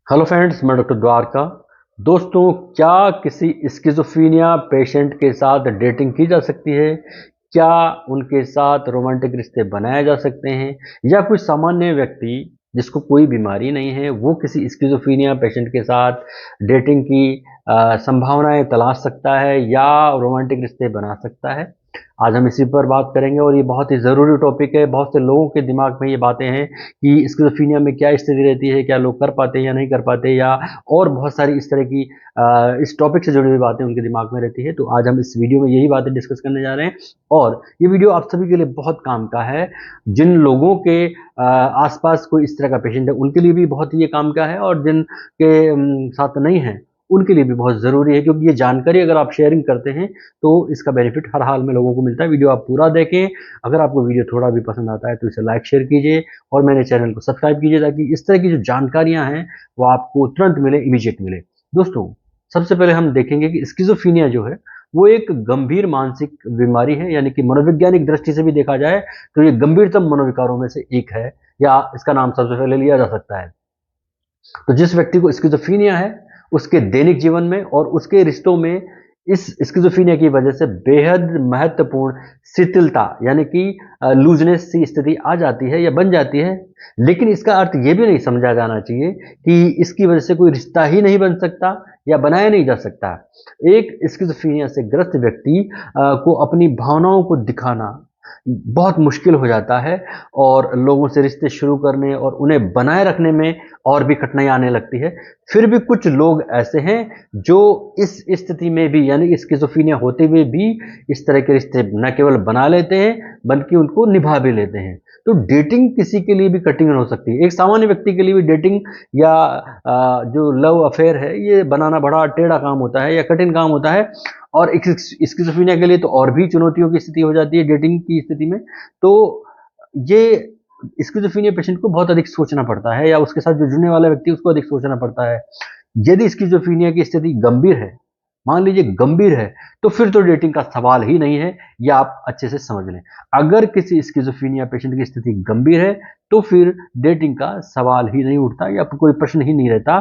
Hello friends, मैं doctor Dwarka. दोस्तों, क्या किसी स्किज़ोफ्रेनिया पेशेंट के साथ डेटिंग की जा सकती है? क्या उनके साथ रोमांटिक रिश्ते बनाए जा सकते हैं? या कोई सामान्य व्यक्ति जिसको कोई बीमारी नहीं है वो किसी स्किज़ोफ्रेनिया पेशेंट के साथ डेटिंग की संभावनाएं तलाश सकता है या रोमांटिक रिश्ते बना सकता है? आज हम इसी पर बात करेंगे और ये बहुत ही ज़रूरी टॉपिक है। बहुत से लोगों के दिमाग में ये बातें हैं कि स्किज़ोफ्रेनिया में क्या स्थिति रहती है, क्या लोग कर पाते हैं या नहीं कर पाते, या और बहुत सारी इस तरह की इस टॉपिक से जुड़ी हुई बातें उनके दिमाग में रहती है। तो आज हम इस वीडियो में यही बातें डिस्कस करने जा रहे हैं और ये वीडियो आप सभी के लिए बहुत काम का है। जिन लोगों के आसपास कोई इस तरह का पेशेंट है उनके लिए भी बहुत ही ये काम का है, और जिन के साथ नहीं है उनके लिए भी बहुत ज़रूरी है, क्योंकि ये जानकारी अगर आप शेयरिंग करते हैं तो इसका बेनिफिट हर हाल में लोगों को मिलता है। वीडियो आप पूरा देखें। अगर आपको वीडियो थोड़ा भी पसंद आता है तो इसे लाइक शेयर कीजिए और मेरे चैनल को सब्सक्राइब कीजिए, ताकि इस तरह की जो जानकारियां हैं वो आपको तुरंत मिले, इमीडिएट मिले। दोस्तों, सबसे पहले हम देखेंगे कि स्किज़ोफ्रेनिया जो है वो एक गंभीर मानसिक बीमारी है, यानी कि मनोवैज्ञानिक दृष्टि से भी देखा जाए तो ये गंभीरतम मनोविकारों में से एक है, या इसका नाम सबसे पहले लिया जा सकता है। तो जिस व्यक्ति को स्किज़ोफ्रेनिया है उसके दैनिक जीवन में और उसके रिश्तों में इस स्किज़ोफ्रेनिया की वजह से बेहद महत्वपूर्ण शिथिलता, यानी कि लूजनेस सी स्थिति आ जाती है या बन जाती है। लेकिन इसका अर्थ ये भी नहीं समझा जाना चाहिए कि इसकी वजह से कोई रिश्ता ही नहीं बन सकता या बनाया नहीं जा सकता। एक स्किज़ोफ्रेनिया से ग्रस्त व्यक्ति को अपनी भावनाओं को दिखाना बहुत मुश्किल हो जाता है, और लोगों से रिश्ते शुरू करने और उन्हें बनाए रखने में और भी कठिनाई आने लगती है। फिर भी कुछ लोग ऐसे हैं जो इस स्थिति में भी, यानी स्किज़ोफ्रेनिया होते हुए भी, इस तरह के रिश्ते न केवल बना लेते हैं बल्कि उनको निभा भी लेते हैं। तो डेटिंग किसी के लिए भी कठिन हो सकती है। एक सामान्य व्यक्ति के लिए भी डेटिंग या जो लव अफेयर है ये बनाना बड़ा टेढ़ा काम होता है या कठिन काम होता है, और स्किज़ोफ्रेनिया के लिए तो और भी चुनौतियों की स्थिति हो जाती है डेटिंग की स्थिति में। तो ये स्किज़ोफ्रेनिया पेशेंट को बहुत अधिक सोचना पड़ता है, या उसके साथ जो जुड़ने वाला व्यक्ति है उसको अधिक सोचना पड़ता है। यदि स्किज़ोफ्रेनिया की स्थिति गंभीर है, मान लीजिए गंभीर है, तो फिर तो डेटिंग का सवाल ही नहीं है, ये आप अच्छे से समझ लें। अगर किसी स्किज़ोफ्रेनिया पेशेंट की स्थिति गंभीर है तो फिर डेटिंग का सवाल ही नहीं उठता, या कोई प्रश्न ही नहीं रहता।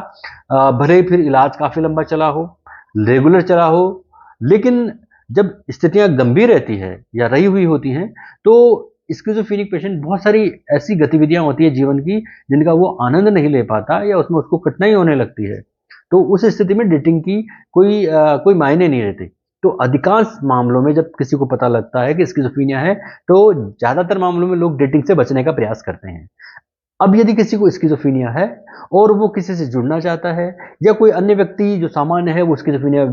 भले ही फिर इलाज काफ़ी लंबा चला हो, रेगुलर चला हो, लेकिन जब स्थितियाँ गंभीर रहती है या रही हुई होती हैं, तो स्किज़ोफ्रेनिक पेशेंट बहुत सारी ऐसी गतिविधियाँ होती हैं जीवन की जिनका वो आनंद नहीं ले पाता या उसमें उसको कठिनाई होने लगती है। तो उस स्थिति में डेटिंग की कोई मायने नहीं रहते। तो अधिकांश मामलों में जब किसी को पता लगता है कि स्किज़ोफ्रेनिया है, तो ज़्यादातर मामलों में लोग डेटिंग से बचने का प्रयास करते हैं। अब यदि किसी को स्किज़ोफ्रेनिया है और वो किसी से जुड़ना चाहता है, या कोई अन्य व्यक्ति जो सामान्य है वो स्किज़ोफ्रेनिया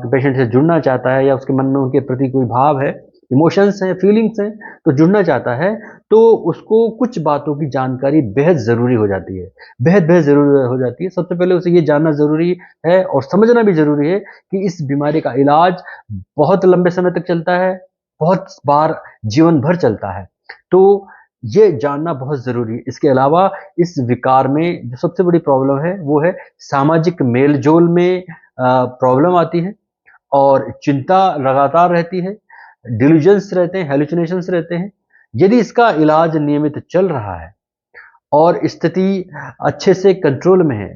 पेशेंट से जुड़ना चाहता है, या उसके मन में उनके प्रति कोई भाव है, इमोशंस हैं, फीलिंग्स हैं, तो जुड़ना चाहता है, तो उसको कुछ बातों की जानकारी बेहद ज़रूरी हो जाती है। बेहद ज़रूरी हो जाती है। सबसे पहले उसे ये जानना ज़रूरी है और समझना भी ज़रूरी है कि इस बीमारी का इलाज बहुत लंबे समय तक चलता है, बहुत बार जीवन भर चलता है। तो ये जानना बहुत ज़रूरी है। इसके अलावा इस विकार में जो सबसे बड़ी प्रॉब्लम है वो है सामाजिक मेल-जोल में प्रॉब्लम आती है, और चिंता लगातार रहती है, डिल्यूजन्स रहते हैं, हैलुसिनेशंस रहते हैं। यदि इसका इलाज नियमित चल रहा है और स्थिति अच्छे से कंट्रोल में है,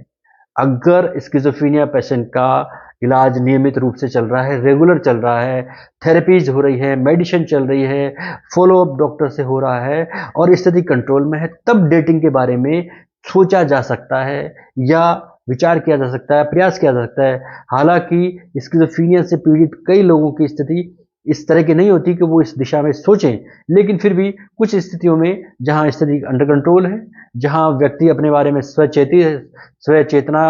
अगर स्किज़ोफ्रेनिया पेशेंट का इलाज नियमित रूप से चल रहा है, रेगुलर चल रहा है, थेरेपीज़ हो रही है, मेडिसिन चल रही है, फ़ॉलो-अप डॉक्टर से हो रहा है और स्थिति कंट्रोल में है, तब डेटिंग के बारे में सोचा जा सकता है या विचार किया जा सकता है, प्रयास किया जा सकता है। हालाँकि स्किज़ोफ्रेनिया से पीड़ित कई लोगों की स्थिति इस तरह की नहीं होती कि वो इस दिशा में सोचें, लेकिन फिर भी कुछ स्थितियों में जहाँ स्थिति अंडर कंट्रोल है, जहाँ व्यक्ति अपने बारे में स्वचेतना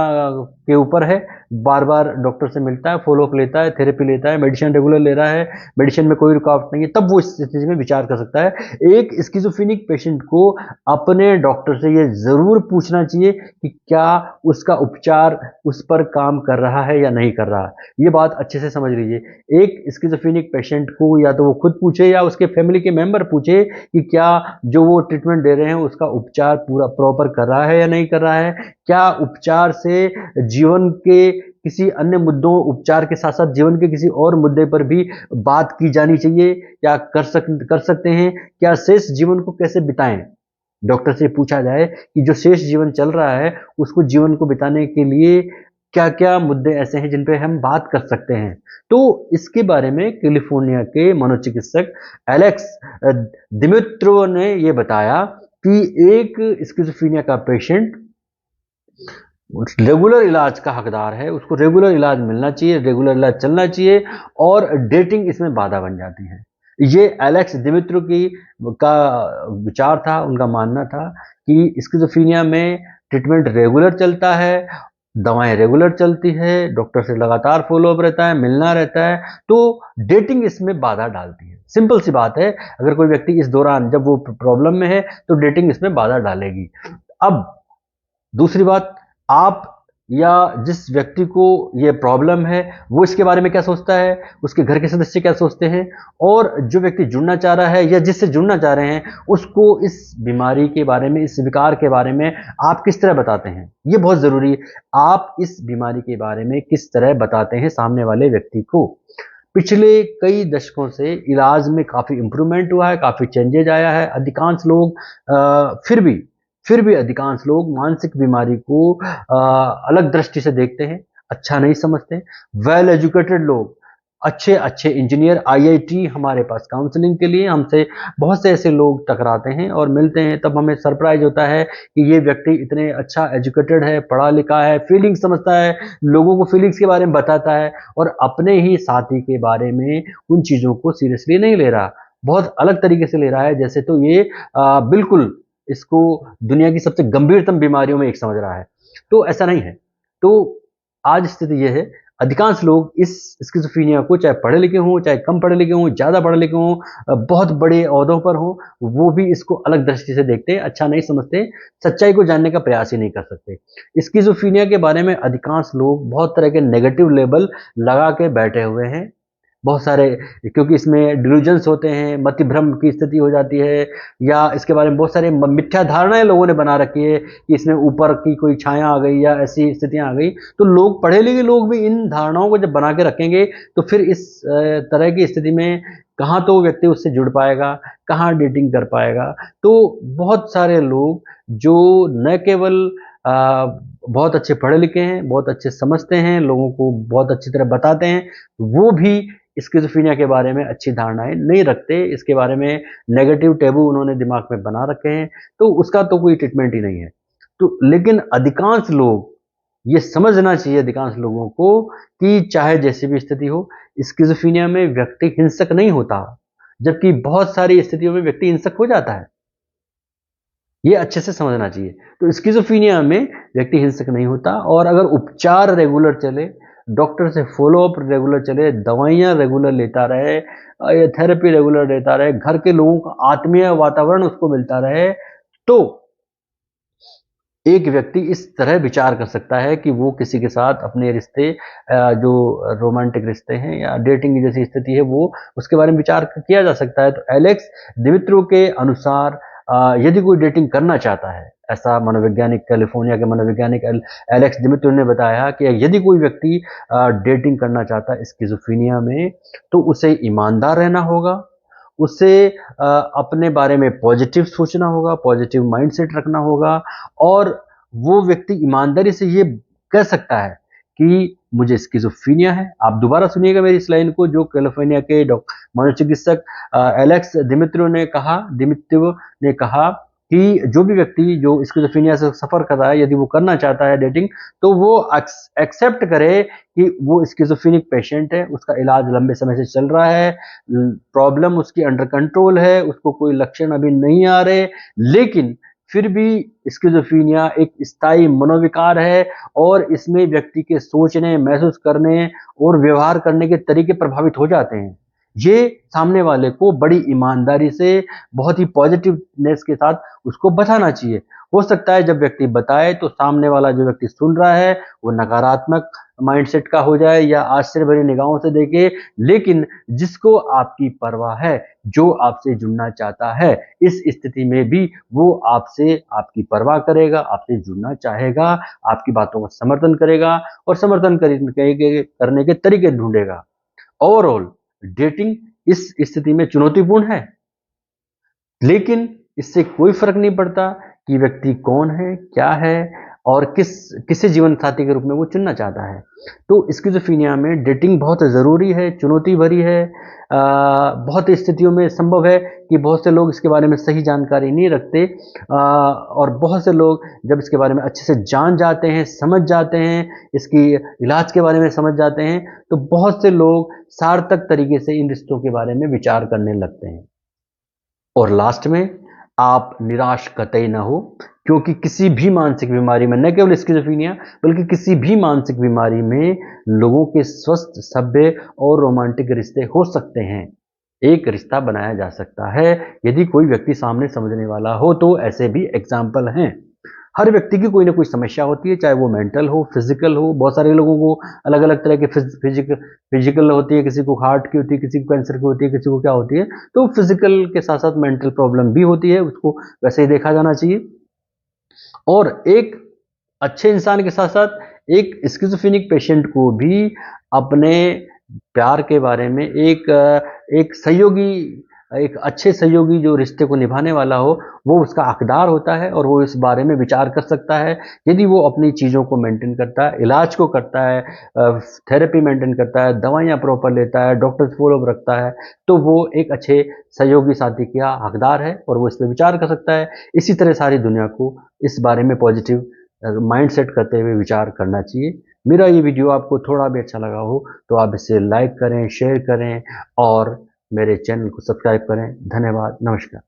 के ऊपर है, बार-बार डॉक्टर से मिलता है, फ़ॉलो-अप लेता है, थेरेपी लेता है, मेडिसिन रेगुलर ले रहा है, मेडिसिन में कोई रुकावट नहीं है, तब वो इस स्थिति में विचार कर सकता है। एक स्किज़ोफ्रेनिक पेशेंट को अपने डॉक्टर से ये ज़रूर पूछना चाहिए कि क्या उसका उपचार उस पर काम कर रहा है या नहीं कर रहा। ये बात अच्छे से समझ लीजिए। एक स्किज़ोफ्रेनिक पेशेंट को या तो वो खुद पूछे या उसके फैमिली के मेंबर पूछे कि क्या जो वो ट्रीटमेंट दे रहे हैं उसका उपचार पूरा प्रॉपर कर रहा है या नहीं कर रहा है। क्या उपचार से जीवन के किसी अन्य मुद्दों, उपचार के साथ-साथ जीवन के किसी और मुद्दे पर भी बात की जानी चाहिए या कर सकते हैं? क्या शेष जीवन को कैसे बिताएँ? डॉक्टर से पूछा जाए कि जो शेष जीवन चल रहा है उसको जीवन को बिताने के लिए क्या क्या मुद्दे ऐसे हैं जिन पे हम बात कर सकते हैं। तो इसके बारे में कैलिफोर्निया के मनोचिकित्सक एलेक्स दिमित्रोव ने ये बताया कि एक स्किज़ोफ्रेनिया का पेशेंट रेगुलर इलाज का हकदार है, उसको रेगुलर इलाज मिलना चाहिए, रेगुलर इलाज चलना चाहिए और डेटिंग इसमें बाधा बन जाती है। ये एलेक्स दिमित्रो की का विचार था, उनका मानना था कि स्किज़ोफ्रेनिया में ट्रीटमेंट रेगुलर चलता है, दवाएं रेगुलर चलती है, डॉक्टर से लगातार फॉलोअप रहता है, मिलना रहता है, तो डेटिंग इसमें बाधा डालती है। सिंपल सी बात है, अगर कोई व्यक्ति इस दौरान जब वो प्रॉब्लम में है तो डेटिंग इसमें बाधा डालेगी। अब दूसरी बात, आप या जिस व्यक्ति को ये प्रॉब्लम है वो इसके बारे में क्या सोचता है, उसके घर के सदस्य क्या सोचते हैं, और जो व्यक्ति जुड़ना चाह रहा है या जिससे जुड़ना चाह रहे हैं उसको इस बीमारी के बारे में, इस विकार के बारे में आप किस तरह बताते हैं, ये बहुत ज़रूरी है। आप इस बीमारी के बारे में किस तरह बताते हैं सामने वाले व्यक्ति को। पिछले कई दशकों से इलाज में काफ़ी इम्प्रूवमेंट हुआ है, काफ़ी चेंजेज आया है। अधिकांश लोग फिर भी अधिकांश लोग मानसिक बीमारी को अलग दृष्टि से देखते हैं, अच्छा नहीं समझते। वेल एजुकेटेड लोग, अच्छे अच्छे इंजीनियर, आईआईटी हमारे पास काउंसलिंग के लिए हमसे बहुत से ऐसे लोग टकराते हैं और मिलते हैं, तब हमें सरप्राइज होता है कि ये व्यक्ति इतने अच्छा एजुकेटेड है, पढ़ा लिखा है, फीलिंग समझता है, लोगों को फीलिंग्स के बारे में बताता है और अपने ही साथी के बारे में उन चीज़ों को सीरियसली नहीं ले रहा, बहुत अलग तरीके से ले रहा है, जैसे तो ये बिल्कुल इसको दुनिया की सबसे गंभीरतम बीमारियों में एक समझ रहा है। तो ऐसा नहीं है। तो आज स्थिति ये है, अधिकांश लोग इस स्किज़ोफ्रेनिया को, चाहे पढ़े लिखे हों, चाहे कम पढ़े लिखे हों, ज़्यादा पढ़े लिखे हों, बहुत बड़े ओहदों पर हों, वो भी इसको अलग दृष्टि से देखते हैं, अच्छा नहीं समझते, सच्चाई को जानने का प्रयास ही नहीं कर सकते। स्किज़ोफ्रेनिया के बारे में अधिकांश लोग बहुत तरह के नेगेटिव लेबल लगा के बैठे हुए हैं। बहुत सारे, क्योंकि इसमें डिल्यूजन्स होते हैं, मतिभ्रम की स्थिति हो जाती है, या इसके बारे में बहुत सारे मिथ्या धारणाएं लोगों ने बना रखी है कि इसमें ऊपर की कोई छाया आ गई या ऐसी स्थितियां आ गई। तो लोग, पढ़े लिखे लोग भी इन धारणाओं को जब बना के रखेंगे तो फिर इस तरह की स्थिति में कहाँ तो व्यक्ति उससे जुड़ पाएगा, कहाँ डेटिंग कर पाएगा। तो बहुत सारे लोग जो न केवल बहुत अच्छे पढ़े लिखे हैं, बहुत अच्छे समझते हैं, लोगों को बहुत अच्छी तरह बताते हैं, वो भी स्किज़ोफ्रेनिया के बारे में अच्छी धारणाएँ नहीं रखते, इसके बारे में नेगेटिव टैबू उन्होंने दिमाग में बना रखे हैं, तो उसका तो कोई ट्रीटमेंट ही नहीं है। तो लेकिन अधिकांश लोग, ये समझना चाहिए अधिकांश लोगों को कि चाहे जैसी भी स्थिति हो, स्किज़ोफ्रेनिया में व्यक्ति हिंसक नहीं होता, जबकि बहुत सारी स्थितियों में व्यक्ति हिंसक हो जाता है। ये अच्छे से समझना चाहिए। तो स्किज़ोफ्रेनिया में व्यक्ति हिंसक नहीं होता, और अगर उपचार रेगुलर चले, डॉक्टर से फ़ॉलो-अप रेगुलर चले, दवाइयाँ रेगुलर लेता रहे, थेरेपी रेगुलर लेता रहे, घर के लोगों का आत्मीय वातावरण उसको मिलता रहे, तो एक व्यक्ति इस तरह विचार कर सकता है कि वो किसी के साथ अपने रिश्ते, जो रोमांटिक रिश्ते हैं या डेटिंग जैसी स्थिति है, वो उसके बारे में विचार किया जा सकता है। तो एलेक्स दिमित्रो के अनुसार यदि कोई डेटिंग करना चाहता है, ऐसा मनोवैज्ञानिक, कैलिफोर्निया के मनोवैज्ञानिक एलेक्स दिमित्रो ने बताया कि यदि कोई व्यक्ति डेटिंग करना चाहता है स्किज़ोफ्रेनिया में, तो उसे ईमानदार रहना होगा, उसे अपने बारे में पॉजिटिव सोचना होगा, पॉजिटिव माइंडसेट रखना होगा, और वो व्यक्ति ईमानदारी से ये कह सकता है कि मुझे स्किज़ोफ्रेनिया है। आप दोबारा सुनिएगा मेरी इस लाइन को, जो कैलिफोर्निया के मनोचिकित्सक एलेक्स दिमित्रो ने कहा कि जो भी व्यक्ति जो स्किज़ोफ्रेनिया से सफ़र कर रहा है, यदि वो करना चाहता है डेटिंग, तो वो एक्सेप्ट करे कि वो स्किज़ोफ्रेनिक पेशेंट है, उसका इलाज लंबे समय से चल रहा है, प्रॉब्लम उसकी अंडर कंट्रोल है, उसको कोई लक्षण अभी नहीं आ रहे, लेकिन फिर भी स्किज़ोफ्रेनिया एक स्थायी मनोविकार है, और इसमें व्यक्ति के सोचने, महसूस करने और व्यवहार करने के तरीके प्रभावित हो जाते हैं। ये सामने वाले को बड़ी ईमानदारी से, बहुत ही पॉजिटिवनेस के साथ उसको बताना चाहिए। हो सकता है जब व्यक्ति बताए तो सामने वाला जो व्यक्ति सुन रहा है वो नकारात्मक माइंडसेट का हो जाए या आश्चर्य भरी निगाहों से देखे, लेकिन जिसको आपकी परवाह है, जो आपसे जुड़ना चाहता है, इस स्थिति में भी वो आपसे, आपकी परवाह करेगा, आपसे जुड़ना चाहेगा, आपकी बातों का समर्थन करेगा और समर्थन करने के तरीके ढूंढेगा। ओवरऑल डेटिंग इस स्थिति में चुनौतीपूर्ण है, लेकिन इससे कोई फर्क नहीं पड़ता कि व्यक्ति कौन है, क्या है और किसे जीवन साथी के रूप में वो चुनना चाहता है। तो स्किज़ोफ्रेनिया में डेटिंग बहुत ज़रूरी है, चुनौती भरी है। बहुत स्थितियों में संभव है कि बहुत से लोग इसके बारे में सही जानकारी नहीं रखते, और बहुत से लोग जब इसके बारे में अच्छे से जान जाते हैं, समझ जाते हैं, इसकी इलाज के बारे में समझ जाते हैं, तो बहुत से लोग सार्थक तरीके से इन रिश्तों के बारे में विचार करने लगते हैं। और लास्ट में आप निराश कतई ना हो, क्योंकि किसी भी मानसिक बीमारी में, न केवल स्किज़ोफ्रेनिया बल्कि किसी भी मानसिक बीमारी में लोगों के स्वस्थ, सभ्य और रोमांटिक रिश्ते हो सकते हैं। एक रिश्ता बनाया जा सकता है यदि कोई व्यक्ति सामने समझने वाला हो, तो ऐसे भी एग्जाम्पल हैं। हर व्यक्ति की कोई ना कोई समस्या होती है, चाहे वो मेंटल हो, फिजिकल हो। बहुत सारे लोगों को अलग अलग तरह के फिजिकल होती है, किसी को हार्ट की होती है, किसी को कैंसर की होती है, किसी को क्या होती है। तो फिजिकल के साथ साथ मेंटल प्रॉब्लम भी होती है, उसको वैसे ही देखा जाना चाहिए। और एक अच्छे इंसान के साथ साथ एक स्किज़ोफ्रेनिक पेशेंट को भी अपने प्यार के बारे में एक सहयोगी, एक अच्छे सहयोगी जो रिश्ते को निभाने वाला हो, वो उसका हकदार होता है और वो इस बारे में विचार कर सकता है। यदि वो अपनी चीज़ों को मेंटेन करता है, इलाज को करता है, थेरेपी मेंटेन करता है, दवाइयाँ प्रॉपर लेता है, डॉक्टर से फॉलो अप रखता है, तो वो एक अच्छे सहयोगी साथी का हकदार है और वो इस पे विचार कर सकता है। इसी तरह सारी दुनिया को इस बारे में पॉजिटिव माइंडसेट करते हुए विचार करना चाहिए। मेरा ये वीडियो आपको थोड़ा भी अच्छा लगा हो तो आप इसे लाइक करें, शेयर करें और मेरे चैनल को सब्सक्राइब करें। धन्यवाद, नमस्कार।